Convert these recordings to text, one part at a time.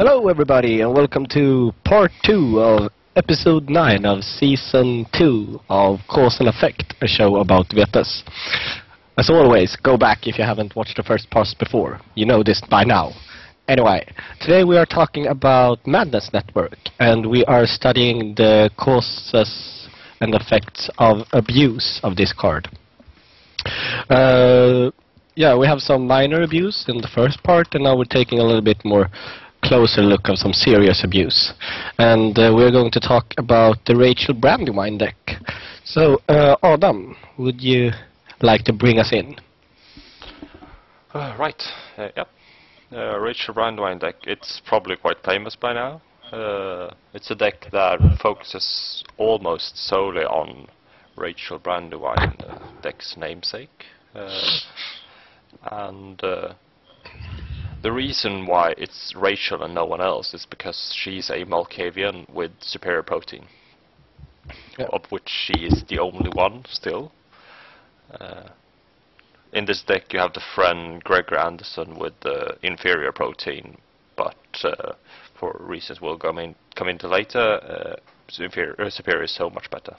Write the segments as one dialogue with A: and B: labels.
A: Hello everybody and welcome to part 2 of episode 9 of season 2 of Cause and Effect, a show about VTS. As always, go back if you haven't watched the first parts before. You know this by now. Anyway, today we are talking about Madness Network, and we are studying the causes and effects of abuse of this card. Yeah, we have some minor abuse in the first part, and now we're taking a little bit more closer look of some serious abuse. And we're going to talk about the Rachel Brandywine deck. So, Adam, would you like to bring us in?
B: Right, yep. Rachel Brandywine deck, it's probably quite famous by now. It's a deck that focuses almost solely on Rachel Brandywine, deck's namesake. The reason why it's Rachel and no one else is because she's a Malkavian with superior protein, of which she is the only one still. In this deck you have the friend Gregor Anderson with the inferior protein, but for reasons we'll come into later, superior is so much better.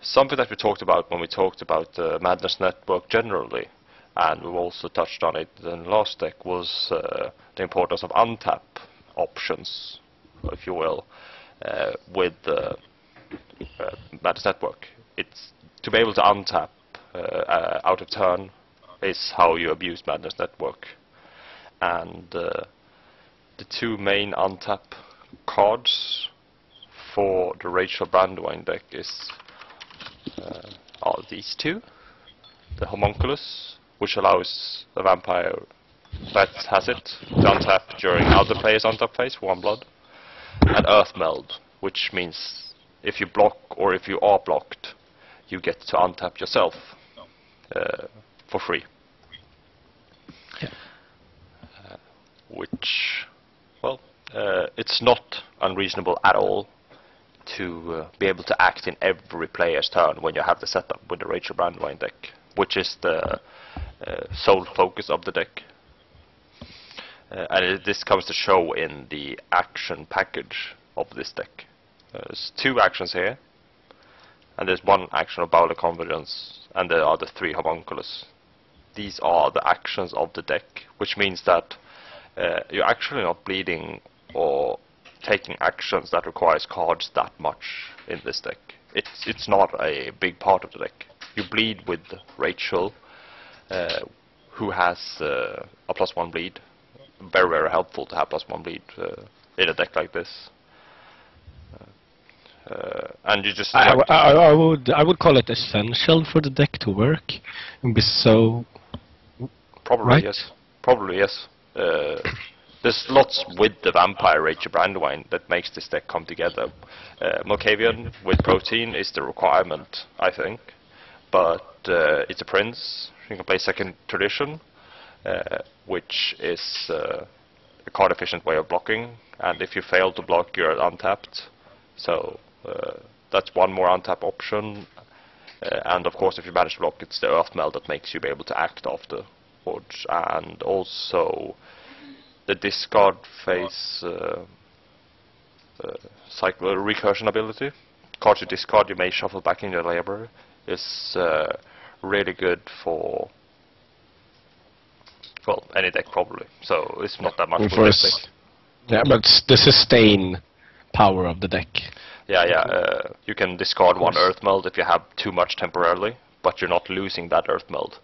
B: Something that we talked about when we talked about the Madness Network generally, and we've also touched on it in the last deck, was the importance of untap options, if you will, with the Madness Network. It's to be able to untap out of turn is how you abuse Madness Network. And the two main untap cards for the Rachel Brandywine deck are these two. The Homunculus, which allows a vampire that has it to untap during other players' untap phase for 1 blood. And Earth Meld, which means if you block or if you are blocked, you get to untap yourself for free.
A: Yeah.
B: It's not unreasonable at all to be able to act in every player's turn when you have the setup with the Rachel Brandywine deck, which is the sole focus of the deck. This comes to show in the action package of this deck. There's 2 actions here, and there's 1 action of Bowler Confidence, and there are the 3 Homunculus. These are the actions of the deck, which means that you're actually not bleeding or taking actions that requires cards that much in this deck. It's not a big part of the deck. You bleed with Rachel, who has a +1 bleed. Very, very helpful to have +1 bleed in a deck like this. And you just
A: I would call it essential for the deck to work and be so.
B: Probably
A: right?
B: Yes. Probably yes. There's lots with the vampire Rachel Brandywine that makes this deck come together. Malkavian with protein is the requirement, I think, but it's a prince. You can play second tradition, which is a card efficient way of blocking, and if you fail to block, you're untapped. So that's 1 more untap option, and of course if you manage to block, it's the Earth Meld that makes you be able to act afterwards, and also the discard phase cycle recursion ability. Cards you discard you may shuffle back in your library is really good for, well, any deck probably. So it's not that much for this deck.
A: Yeah, but the sustain power of the deck.
B: Yeah. You can discard 1 Earth Meld if you have too much temporarily, but you're not losing that Earth Meld.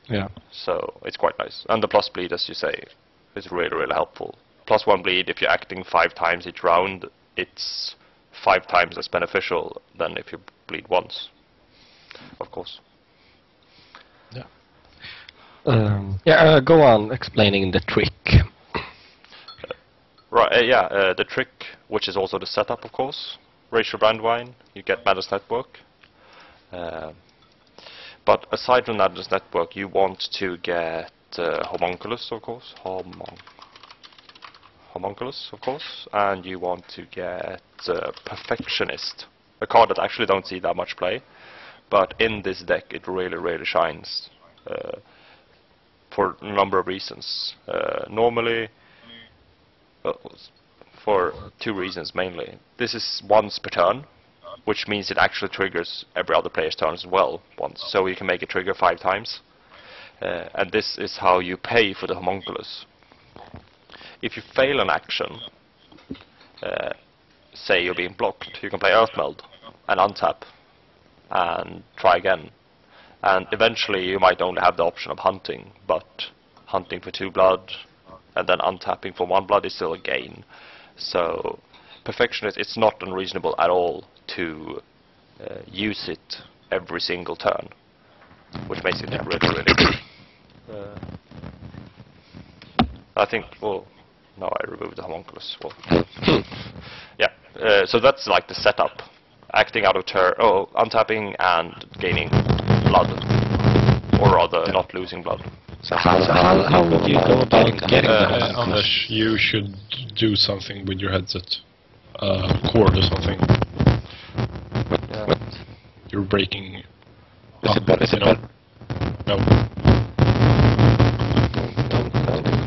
A: Yeah.
B: So it's quite nice. And the plus bleed, as you say, is really, really helpful. +1 bleed, if you're acting 5 times each round, it's 5 times as beneficial than if you bleed once, of course.
A: Yeah. Go on explaining the trick.
B: Right, the trick, which is also the setup, of course. Rachel Brandywine, you get Madness Network. But aside from Madness Network, you want to get Homunculus, of course. Homunculus, of course. And you want to get Perfectionist, a card that actually don't see that much play. But in this deck, it really, really shines. for a number of reasons. Normally, for 2 reasons mainly. This is once per turn, which means it actually triggers every other player's turn as well once, so you can make it trigger 5 times. And this is how you pay for the homunculus. If you fail an action, say you're being blocked, you can play Earthmeld and untap and try again. And eventually you might only have the option of hunting, but hunting for 2 blood and then untapping for 1 blood is still a gain. So Perfectionist, it's not unreasonable at all to use it every single turn, which makes it really good. I think, well, no, I removed the homunculus. Well, yeah, so that's like the setup. Acting out of turn, untapping and gaining blood, or rather not losing blood.
A: So how would you go about getting that?
C: Anders, you should do something with your headset. Cord or something.
B: Yeah.
C: You're breaking.
A: Is it better?
C: No.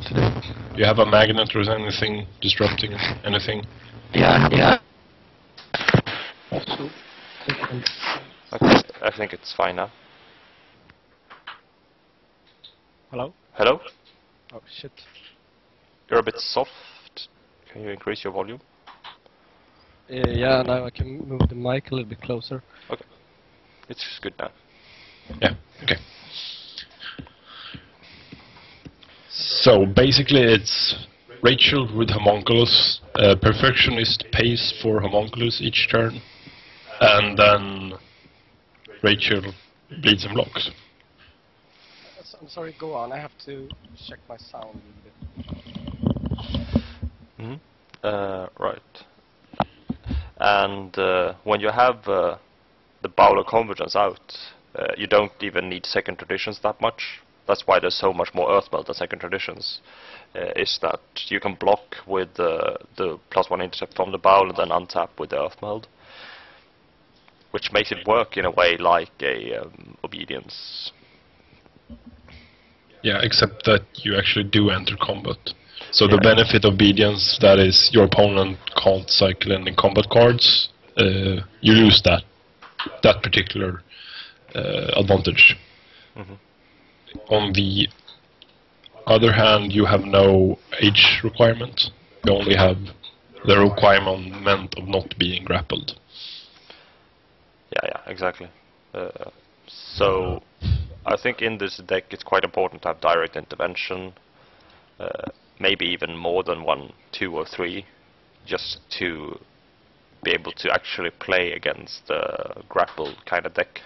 A: Today.
C: You have a magnet or anything disrupting anything?
A: Yeah.
B: Okay, I think it's fine now.
A: Hello?
B: Hello?
A: Oh shit.
B: You're a bit soft. Can you increase your volume?
A: Yeah, now I can move the mic a little bit closer.
B: Okay. It's good now.
C: Yeah, okay. So basically it's Rachel with homunculus. Perfectionist pays for homunculus each turn, and then Rachel bleeds and blocks.
A: I'm sorry, go on. I have to check my sound a little bit.
B: Right. And when you have the Bowler Convergence out, you don't even need second traditions that much. That's why there's so much more Earthmeld than second traditions. Is that you can block with the +1 intercept from the Bowl and then untap with the Earthmeld, which makes it work in a way like a Obedience.
C: Yeah, except that you actually do enter combat. So the benefit of Obedience, that is your opponent can't cycle any combat cards, you lose that particular advantage. On the other hand, you have no age requirement. You only have the requirement of not being grappled.
B: Yeah, exactly. So I think in this deck it's quite important to have direct intervention, maybe even more than 1, 2 or 3, just to be able to actually play against the grapple kind of deck.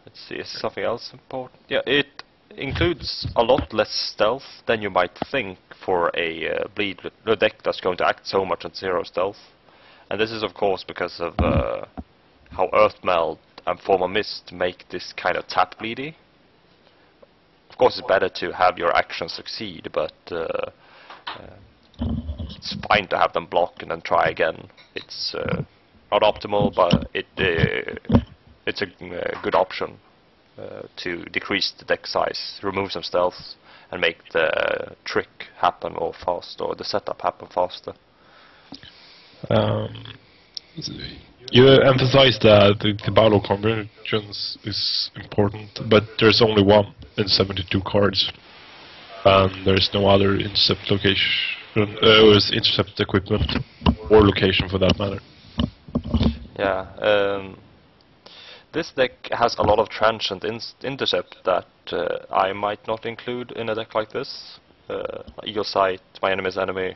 B: Let's see, is something else important? Yeah, it includes a lot less stealth than you might think for a deck that's going to act so much on 0 stealth. And this is of course because of how Earthmeld and Form of Mist make this kind of tap bleedy. Of course it's better to have your actions succeed, but it's fine to have them block and then try again. It's not optimal, but it's a good option to decrease the deck size, remove some stealth, and make the trick happen or faster, or the setup happen faster.
C: You emphasize that the Bowler Convergence is important, but there's only one in 72 cards, and there's no other intercept location, intercept equipment, or location for that matter.
B: Yeah, this deck has a lot of transient intercept that I might not include in a deck like this. Eagle Sight, My Enemy's Enemy,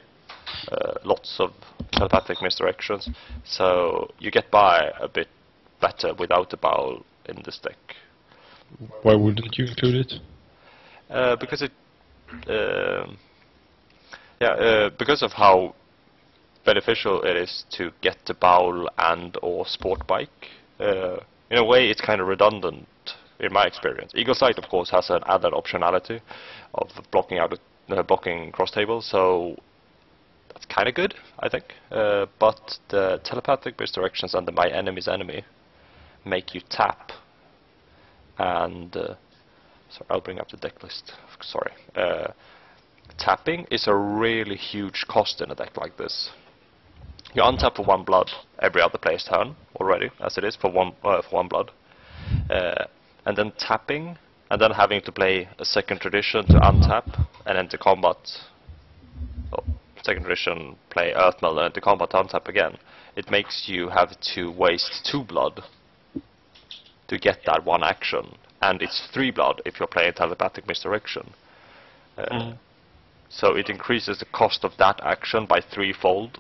B: lots of telepathic misdirections, so you get by a bit better without the Bowl in this deck.
C: Why wouldn't you include it?
B: Because it, because of how beneficial it is to get the Bowl and or Sport Bike. In a way, it's kind of redundant in my experience. Eagle Sight, of course, has an added optionality of blocking out blocking cross table, so that's kind of good, I think. But the telepathic misdirections and the My Enemy's Enemy make you tap, and So I'll bring up the deck list. Sorry. Tapping is a really huge cost in a deck like this. You untap for 1 blood every other player's turn already, as it is for one blood, and then tapping, and then having to play a second tradition to untap and enter combat. Oh, second tradition, play Earthmeld and enter combat to untap again. It makes you have to waste 2 blood to get that one action, and it's 3 blood if you're playing telepathic misdirection. So it increases the cost of that action by 3-fold